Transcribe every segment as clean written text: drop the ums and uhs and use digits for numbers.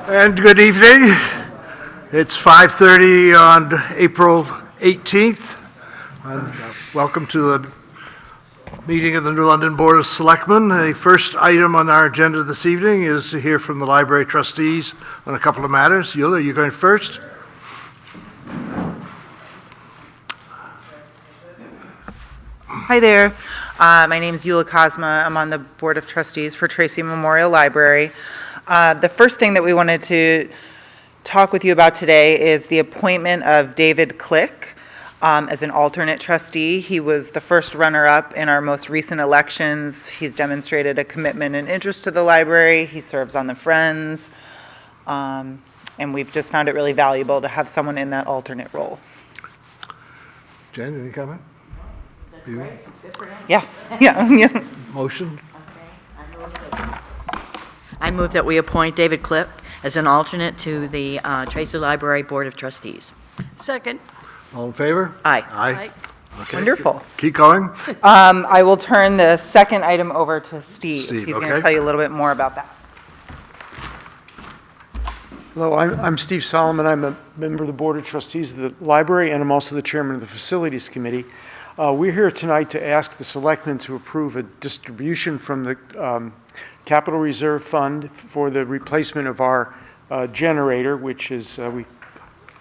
And good evening. It's 5:30 on April 18th. And welcome to the meeting of the New London Board of Selectmen. The first item on our agenda this evening is to hear from the library trustees on a couple of matters. Eula, are you going first? Hi there. My name is Eula Cosma. I'm on the Board of Trustees for Tracy Memorial Library. The first thing that we wanted to talk with you about today is the appointment of David Click as an alternate trustee. He was the first runner-up in our most recent elections. He's demonstrated a commitment and interest to the library. He serves on the Friends. And we've just found it really valuable to have someone in that alternate role. Jen, any comment? That's great. Good for him. Yeah. Motion? I move that we appoint David Click as an alternate to the Tracy Library Board of Trustees. Second. All in favor? Aye. Aye. Okay. Wonderful. Keep going. I will turn the second item over to Steve. Steve, He's going okay. to tell you a little bit more about that. Hello, I'm Steve Solomon. I'm a member of the Board of Trustees of the Library, and I'm also the chairman of the Facilities Committee. We're here tonight to ask the Selectmen to approve a distribution from the Capital Reserve Fund for the replacement of our generator, which is, we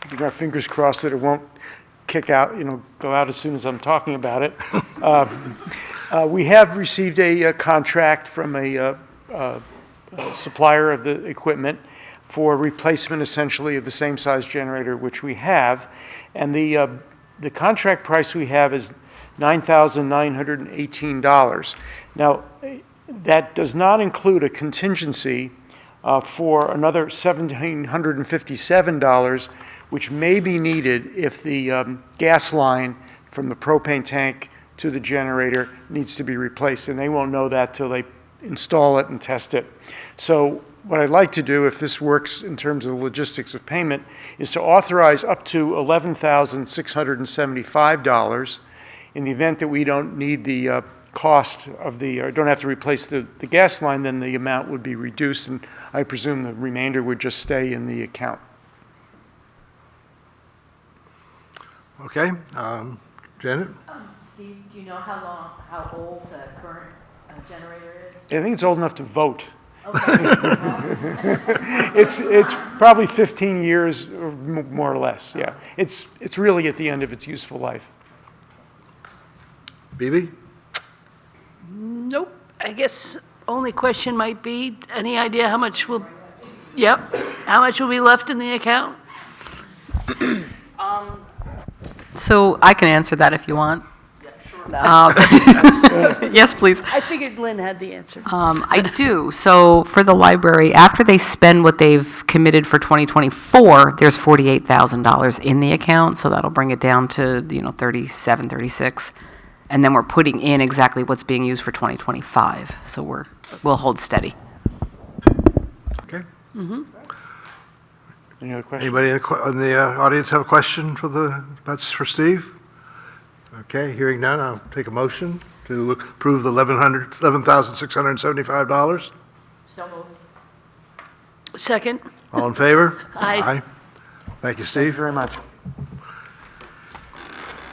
keep our fingers crossed that it won't kick out, go out as soon as I'm talking about it. We have received a contract from a supplier of the equipment for replacement essentially of the same size generator which we have, and the contract price we have is $9,918. Now, that does not include a contingency for another $1,757, which may be needed if the gas line from the propane tank to the generator needs to be replaced, and they won't know that till they install it and test it. So what I'd like to do, if this works in terms of the logistics of payment, is to authorize up to $11,675 in the event that we don't need the cost of or don't have to replace the gas line. Then the amount would be reduced, and I presume the remainder would just stay in the account. Okay. Janet? Steve, do you know how old the current generator is? I think it's old enough to vote. Okay. It's probably 15 years or more or less, yeah. It's really at the end of its useful life. Bibi? Nope. I guess only question might be, any idea how much will be left in the account? So I can answer that if you want. Yes, please. I figured Lynn had the answer. I do. So for the library, after they spend what they've committed for 2024, there's $48,000 in the account. So that'll bring it down to 37, 36, and then we're putting in exactly what's being used for 2025. So we'll hold steady. Okay. Any other questions? Anybody in the audience have a question that's for Steve? Okay, hearing none, I'll take a motion to approve the $11,675. So moved. Second. All in favor? Aye. Thank you, Thank Steve. you very much.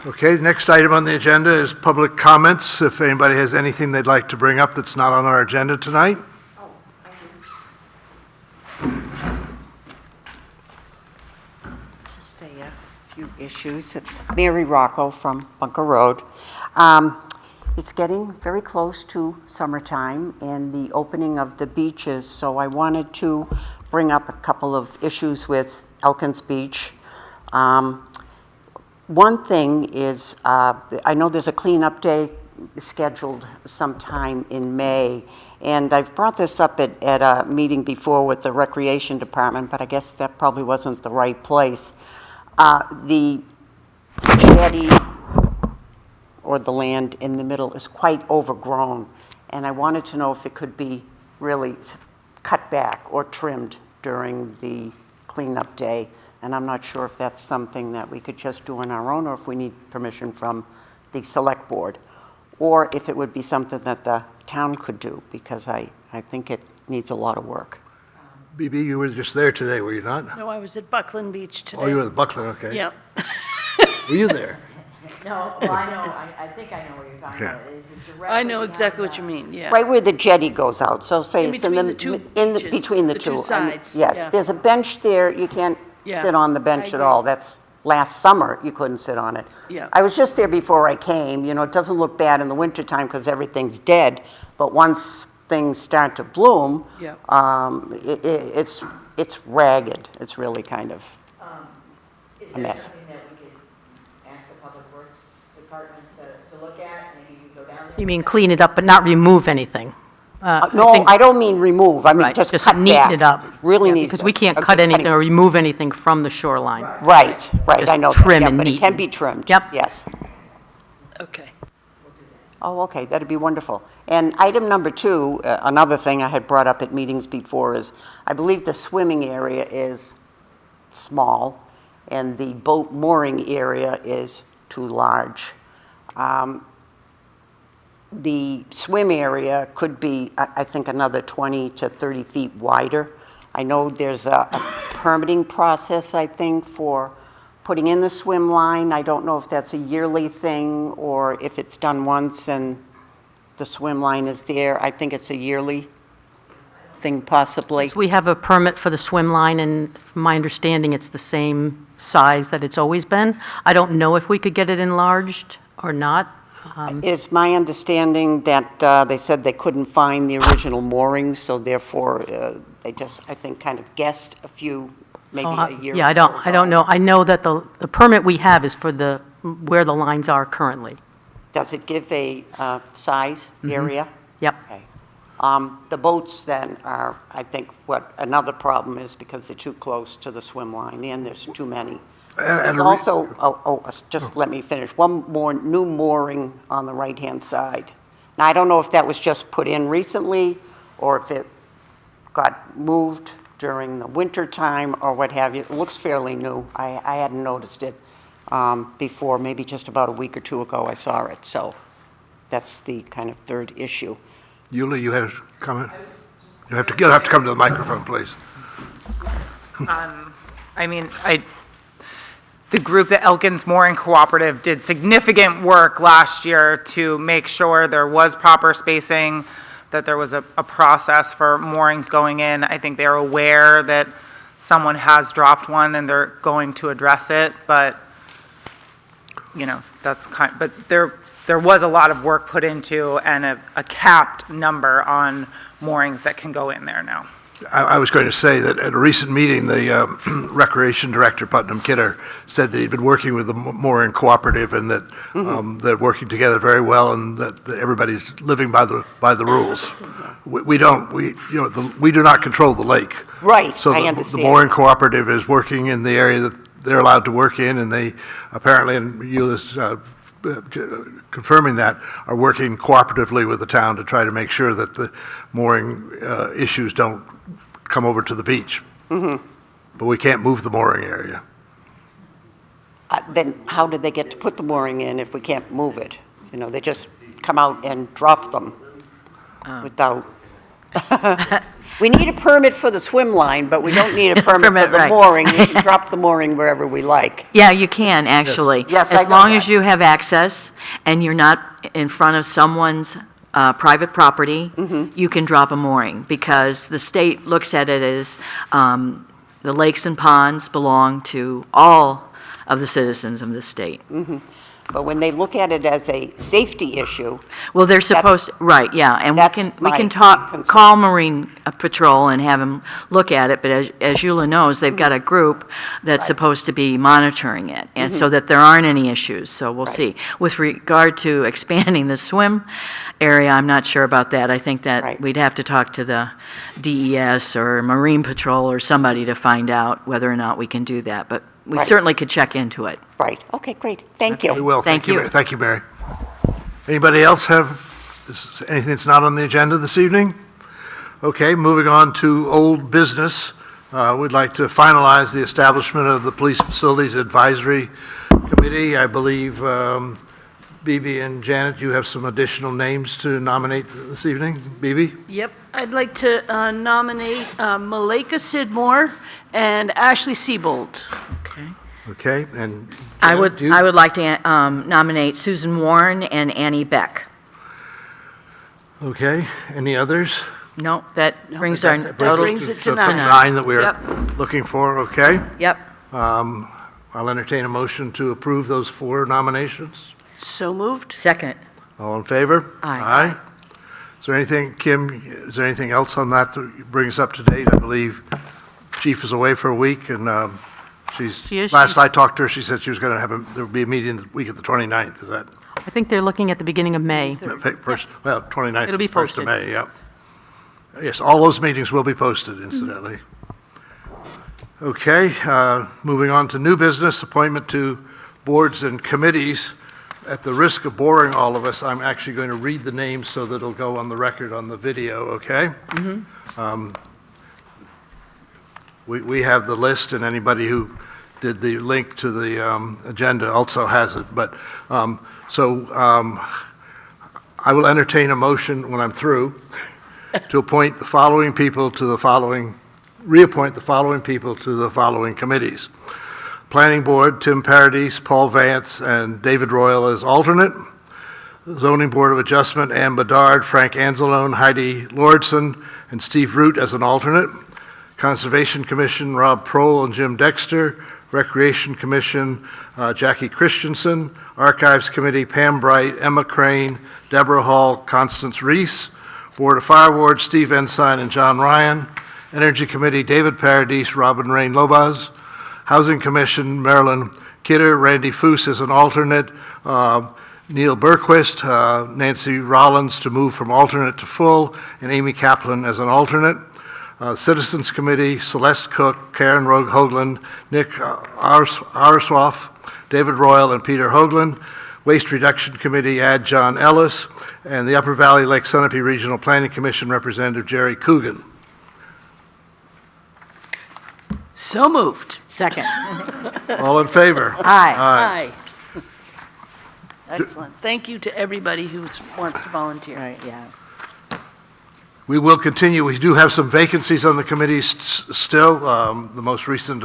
Okay, the next item on the agenda is public comments. If anybody has anything they'd like to bring up that's not on our agenda tonight. Just a few issues. It's Mary Rocco from Bunker Road. It's getting very close to summertime and the opening of the beaches, so I wanted to bring up a couple of issues with Elkins Beach. One thing is, I know there's a cleanup day scheduled sometime in May, and I've brought this up at a meeting before with the Recreation Department, but I guess that probably wasn't the right place. The jetty or the land in the middle is quite overgrown, and I wanted to know if it could be really cut back or trimmed during the cleanup day. And I'm not sure if that's something that we could just do on our own, or if we need permission from the select board, or if it would be something that the town could do, because I think it needs a lot of work. BB, you were just there today, were you not? No, I was at Buckland Beach today. Oh, you were at Buckland, okay. Yeah. Were you there? No, well, I know, I think I know what you're talking Okay. about. Is it directly I know behind exactly what the- you mean, yeah. Right where the jetty goes out, so say In it's in the, between the two in the, beaches, between the the two. two sides, Yes, yeah. there's a bench there, you can't Yeah, sit on the I bench at agree. all. That's, last summer, you couldn't sit on it. Yeah. I was just there before I came, you know, it doesn't look bad in the wintertime because everything's dead, but once things start to bloom, Yeah. it's ragged. It's really kind of, Is A there mess. something that we could ask the Public Works Department to look at? Maybe you go down there? You mean clean it up but not remove anything? no, think- I don't mean remove, I mean Right, just just cut neaten back. it up. Really Yeah, needs. Because we can't a cut good anything cutting. or remove anything from the shoreline. Right, right, Just I know that, trim yeah, and but it can neaten. be trimmed. Yep. Yes. Okay. Oh, okay, that'd be wonderful. And item number 2, another thing I had brought up at meetings before is, I believe the swimming area is small, and the boat mooring area is too large. The swim area could be, I think, another 20 to 30 feet wider. I know there's a permitting process, I think, for putting in the swim line. I don't know if that's a yearly thing or if it's done once and the swim line is there. I think it's a yearly thing possibly. We have a permit for the swim line, and from my understanding, it's the same size that it's always been. I don't know if we could get it enlarged or not. It's my understanding that they said they couldn't find the original moorings, so therefore they just, I think, kind of guessed a few, maybe a year. Yeah, I don't know. I know that the permit we have is for where the lines are currently. Does it give a size, area? Yep. Okay. The boats then are, I think, what another problem is because they're too close to the swim line and there's too many. And There's also, just let me finish, one more new mooring on the right-hand side. Now, I don't know if that was just put in recently or if it got moved during the winter time or what have you. It looks fairly new. I hadn't noticed it before, maybe just about a week or two ago I saw it. So that's the kind of third issue. Eula, you had a comment? You'll have to come to the microphone, please. I mean, the group, the Elkins Mooring Cooperative, did significant work last year to make sure there was proper spacing, that there was a process for moorings going in. I think they're aware that someone has dropped one and they're going to address it, but, you know, but there was a lot of work put into and a capped number on moorings that can go in there now. I was going to say that at a recent meeting, the Recreation Director, Putnam Kidder, said that he'd been working with the mooring cooperative and that they're working together very well and that everybody's living by the rules. We do not control the lake. Right, So I the understand. mooring cooperative is working in the area that they're allowed to work in, and they apparently, and Eula's confirming that, are working cooperatively with the town to try to make sure that the mooring issues don't come over to the beach. But we can't move the mooring area. Then how did they get to put the mooring in if we can't move it? You know, they just come out and drop them without... We need a permit for the swim line, but we don't need a permit for Permit, the right. mooring. We can drop the mooring wherever we like. Yeah, you can, actually. Yes, I As know long that. as you have access and you're not in front of someone's private property, Mm-hmm. you can drop a mooring, because the state looks at it as the lakes and ponds belong to all of the citizens of the state. But when they look at it as a safety issue, Well, they're supposed, right, yeah, and that's we my can talk, concern. call Marine Patrol and have them look at it, but as Eula knows, they've got a group that's supposed to be monitoring it, and so that there aren't any issues, so we'll see. With regard to expanding the swim area, I'm not sure about that. I think that Right. we'd have to talk to the DES or Marine Patrol or somebody to find out whether or not we can do that, but we Right. certainly could check into it. right, okay, great, thank We you. will. Thank you. Mary. Thank you, Mary. Anybody else have anything that's not on the agenda this evening? Okay, moving on to old business. We'd like to finalize the establishment of the Police Facilities Advisory Committee. I believe Bibi and Janet, you have some additional names to nominate this evening. Bibi? Yep, I'd like to nominate Malika Sidmore and Ashley Siebold. Okay. Okay, and I Janet, would, you? I would like to nominate Susan Warren and Annie Beck. Okay, any others? No, that brings our That total. brings it to so nine. nine that we're Yep. looking for, okay? Yep. I'll entertain a motion to approve those 4 nominations. So moved. Second. All in favor? Aye. Aye. Is there anything, Kim, is there anything else on that that brings us up to date? I believe Chief is away for a week, and She is, last she's- I talked to her, she said she was going to there would be a meeting the week of the 29th, is that? I think they're looking at the beginning of May. First, well, 29th. It'll be 1st of posted. May, yep. Yes, all those meetings will be posted, incidentally. Okay, moving on to new business, appointment to boards and committees. At the risk of boring all of us, I'm actually going to read the names so that it'll go on the record on the video, okay? We have the list, and anybody who did the link to the agenda also has it. But, I will entertain a motion when I'm through to appoint the following people to the following, reappoint the following people to the following committees. Planning Board, Tim Paradis, Paul Vance, and David Royal as alternate. Zoning Board of Adjustment, Ann Bedard, Frank Anzalone, Heidi Lordson, and Steve Root as an alternate. Conservation Commission, Rob Prohl and Jim Dexter. Recreation Commission, Jackie Christensen. Archives Committee, Pam Bright, Emma Crane, Deborah Hall, Constance Reese. Board of Fire Ward, Steve Ensign and John Ryan. Energy Committee, David Paradis, Robin Rain Lobaz. Housing Commission, Marilyn Kidder, Randy Foose as an alternate. Neil Berquist, Nancy Rollins to move from alternate to full, and Amy Kaplan as an alternate. Citizens Committee, Celeste Cook, Karen Rogue Hoagland, Nick Arswoff, David Royal, and Peter Hoagland. Waste Reduction Committee, add John Ellis, and the Upper Valley Lake Sunapee Regional Planning Commission Representative Jerry Coogan. So moved. Second. All in favor? Aye. Aye. Excellent. Thank you to everybody who wants to volunteer. Right, yeah. We will continue. We do have some vacancies on the committees still. The most recent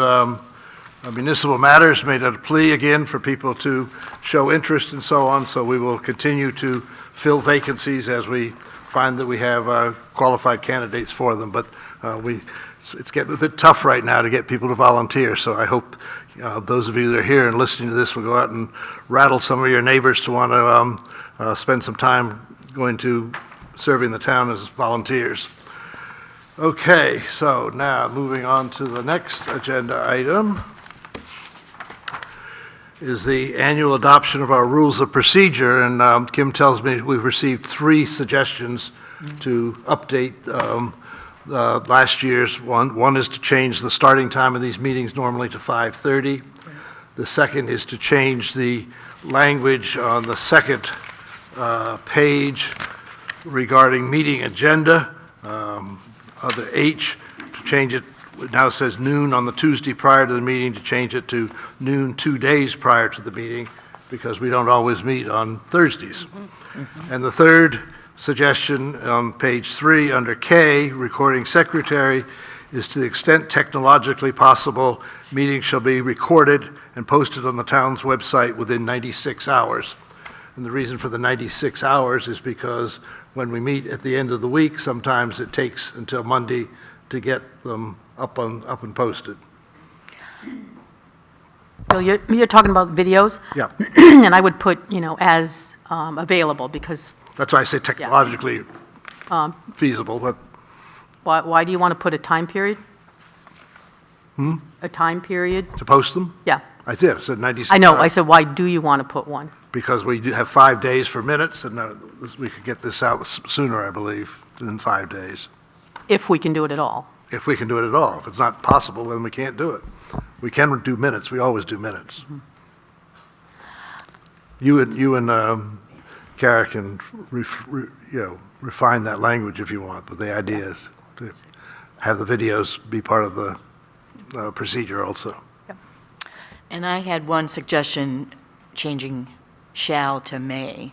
municipal matters made a plea again for people to show interest and so on, so we will continue to fill vacancies as we find that we have qualified candidates for them. But it's getting a bit tough right now to get people to volunteer, so I hope those of you that are here and listening to this will go out and rattle some of your neighbors to want to spend some time going to serving the town as volunteers. Okay, so now moving on to the next agenda item is the annual adoption of our rules of procedure, and Kim tells me we've received 3 suggestions to update last year's one. One is to change the starting time of these meetings normally to 5:30. The second is to change the language on the second page regarding meeting agenda, other H, to change it, it now says noon on the Tuesday prior to the meeting, to change it to noon 2 days prior to the meeting, because we don't always meet on Thursdays. And the third suggestion on page 3 under K, recording secretary, is to the extent technologically possible, meetings shall be recorded and posted on the town's website within 96 hours. And the reason for the 96 hours is because when we meet at the end of the week, sometimes it takes until Monday to get them up and posted. Bill, you're talking about videos? Yeah, And I would put, as available, because that's why I say technologically feasible, but why do you want to put a time period? A time period? to post them, Yeah. I did, I said 96 I know, I hours. said, why do you want to put one? Because we do have 5 days for minutes, and we could get this out sooner, I believe, than 5 days. If we can do it at all. If we can do it at all. If it's not possible, then we can't do it. We can do minutes, we always do minutes. You and Kara can refine that language if you want, but the idea is to have the videos be part of the procedure also. And I had one suggestion, changing shall to may.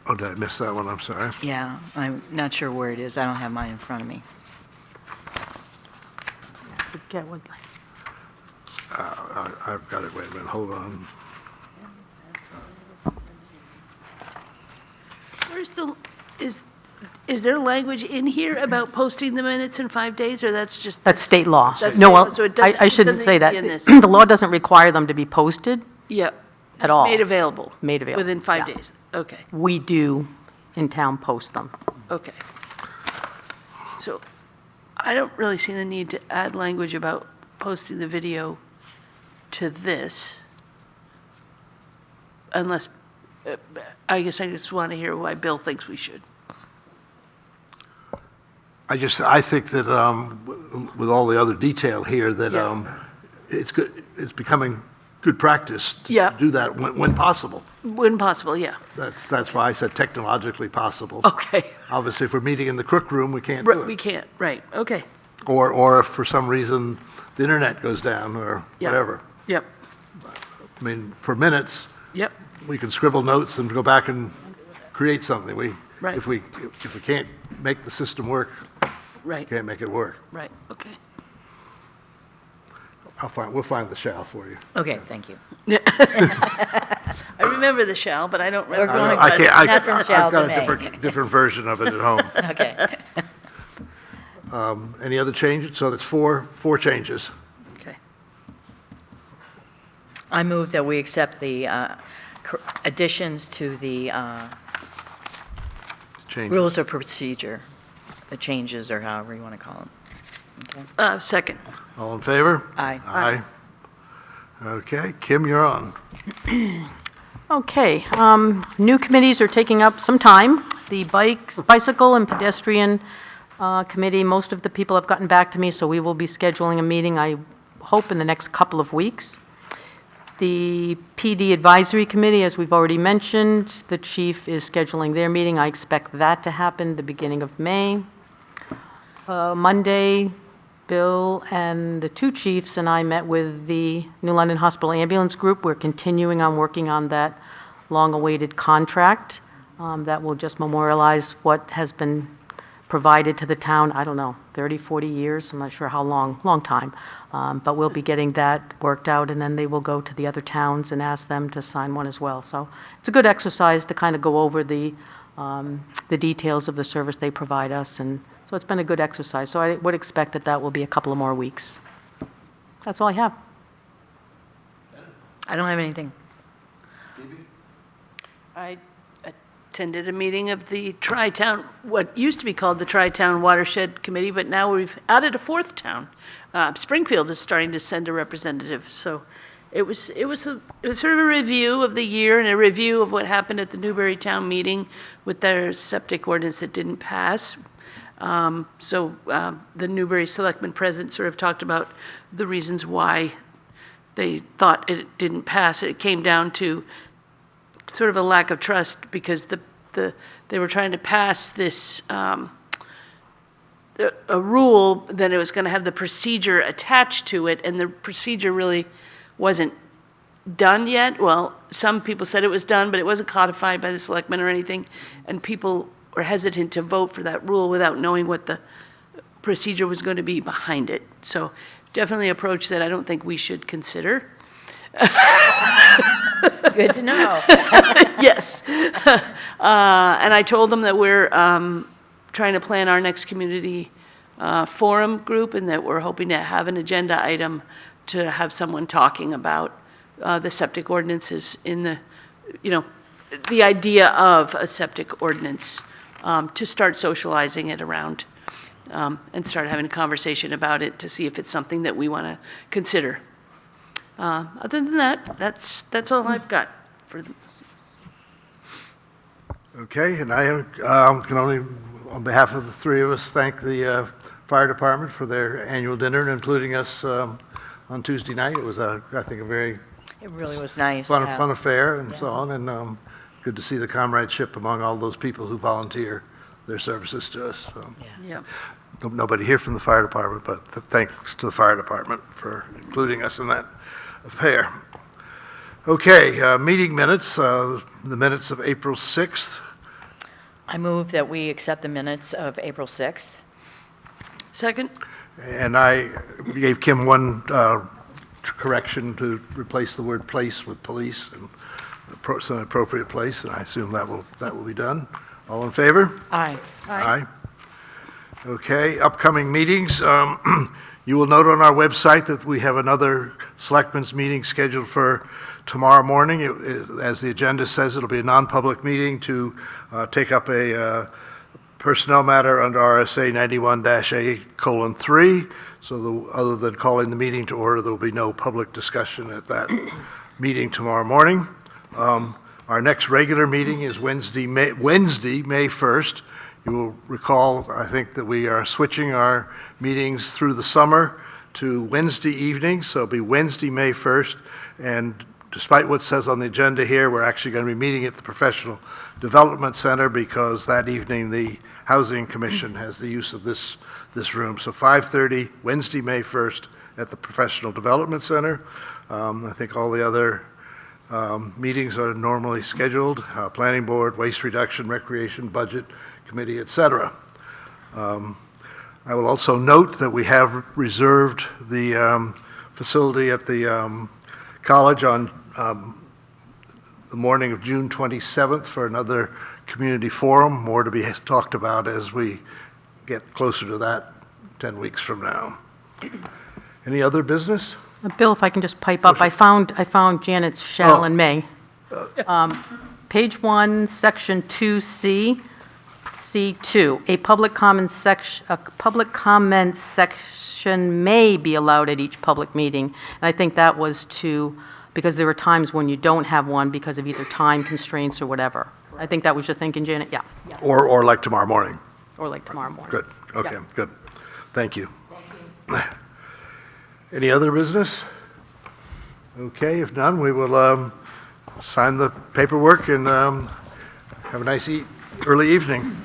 Oh, did I miss that one? I'm sorry. Yeah, I'm not sure where it is. I don't have mine in front of me. Forget what- I've got it. Wait a minute. Hold on. Where's the, is there language in here about posting the minutes in 5 days, or that's just? That's state law. That's No, state law, well, so it doesn't- I it shouldn't doesn't say that. need to be in this. The law doesn't require them to be posted. Yep. At all. Made available. Made available, Within 5 yeah. days. Okay, We do in town post them. okay. So I don't really see the need to add language about posting the video to this, unless, I guess I just want to hear why Bill thinks we should. I think that with all the other detail here, that Yeah. it's good, it's becoming good practice to Yeah. do that when possible. When possible, yeah. That's why I said technologically possible. Okay. Obviously, if we're meeting in the crook room, we can't Right, do we it. can't, right, okay. Or if for some reason the internet goes down or Yeah. whatever. Yep, I mean, for minutes, yep, we can scribble notes and go back and create something. Right. If we can't make the system work, right, can't make it work. right, okay. We'll find the shall for you. Okay, thank you. I remember the shall, but I don't remember. going- I can't, Not from shall I've got to a may. different version of it at home. Okay. Any other changes? So that's four changes. Okay. I move that we accept the additions to the Changes. rules of procedure, the changes, or however you want to call them. Second. All in favor? Aye. Aye. Okay, Kim, you're on. Okay, new committees are taking up some time. The bicycle and pedestrian committee, most of the people have gotten back to me, so we will be scheduling a meeting, I hope, in the next couple of weeks. The PD Advisory Committee, as we've already mentioned, the chief is scheduling their meeting. I expect that to happen the beginning of May. Monday, Bill and the two chiefs and I met with the New London Hospital Ambulance Group. We're continuing on working on that long-awaited contract that will just memorialize what has been provided to the town, I don't know, 30, 40 years, I'm not sure how long time. But we'll be getting that worked out, and then they will go to the other towns and ask them to sign one as well. So it's a good exercise to kind of go over the details of the service they provide us, and so it's been a good exercise. So I would expect that that will be a couple of more weeks. That's all I have. I don't have anything. I attended a meeting of the Tri-Town, what used to be called the Tri-Town Watershed Committee, but now we've added a fourth town. Springfield is starting to send a representative, so it was sort of a review of the year and a review of what happened at the Newbury Town meeting with their septic ordinance that didn't pass. The Newbury Selectmen president sort of talked about the reasons why they thought it didn't pass. It came down to sort of a lack of trust because they were trying to pass this a rule that it was going to have the procedure attached to it, and the procedure really wasn't done yet. Well, some people said it was done, but it wasn't codified by the selectmen or anything, and people were hesitant to vote for that rule without knowing what the procedure was going to be behind it. So definitely an approach that I don't think we should consider. Good to know. Yes. And I told them that we're trying to plan our next community forum group, and that we're hoping to have an agenda item to have someone talking about the septic ordinances in the idea of a septic ordinance, to start socializing it around and start having a conversation about it to see if it's something that we want to consider. Other than that, that's all I've got for them. Okay, and I can only, on behalf of the three of us, thank the fire department for their annual dinner and including us on Tuesday night. It was, I think, a very It really was nice. fun yeah. affair and so on, and good to see the comradeship among all those people who volunteer their services to us. So. Yeah. Nobody here from the fire department, but thanks to the fire department for including us in that affair. Okay, meeting minutes, the minutes of April 6th. I move that we accept the minutes of April 6th. Second? And I gave Kim one correction to replace the word place with police and some appropriate place, and I assume that will be done. All in favor? Aye. Aye. Okay, upcoming meetings. You will note on our website that we have another Selectmen's meeting scheduled for tomorrow morning. As the agenda says, it'll be a non-public meeting to take up a personnel matter under RSA 91-A:3. So other than calling the meeting to order, there will be no public discussion at that meeting tomorrow morning. Our next regular meeting is Wednesday, May 1st. You will recall, I think, that we are switching our meetings through the summer to Wednesday evenings, so it'll be Wednesday, May 1st, and despite what says on the agenda here, we're actually going to be meeting at the Professional Development Center because that evening the Housing Commission has the use of this room. So 5:30, Wednesday, May 1st, at the Professional Development Center. I think all the other meetings are normally scheduled, Planning Board, Waste Reduction, Recreation, Budget Committee, etc. I will also note that we have reserved the facility at the college on the morning of June 27th for another community forum, more to be talked about as we get closer to that 10 weeks from now. Any other business? Bill, if I can just pipe up, I found Janet's shall Oh. and may. Page 1, Section 2C, C2, a public comment section may be allowed at each public meeting. And I think that was because there are times when you don't have one because of either time constraints or whatever. I think that was your thinking, Janet? Yeah. Or like tomorrow morning? Or like tomorrow morning. Good, okay, Yeah. good. Thank you. Any other business? Okay, if none, we will sign the paperwork and have a nice early evening.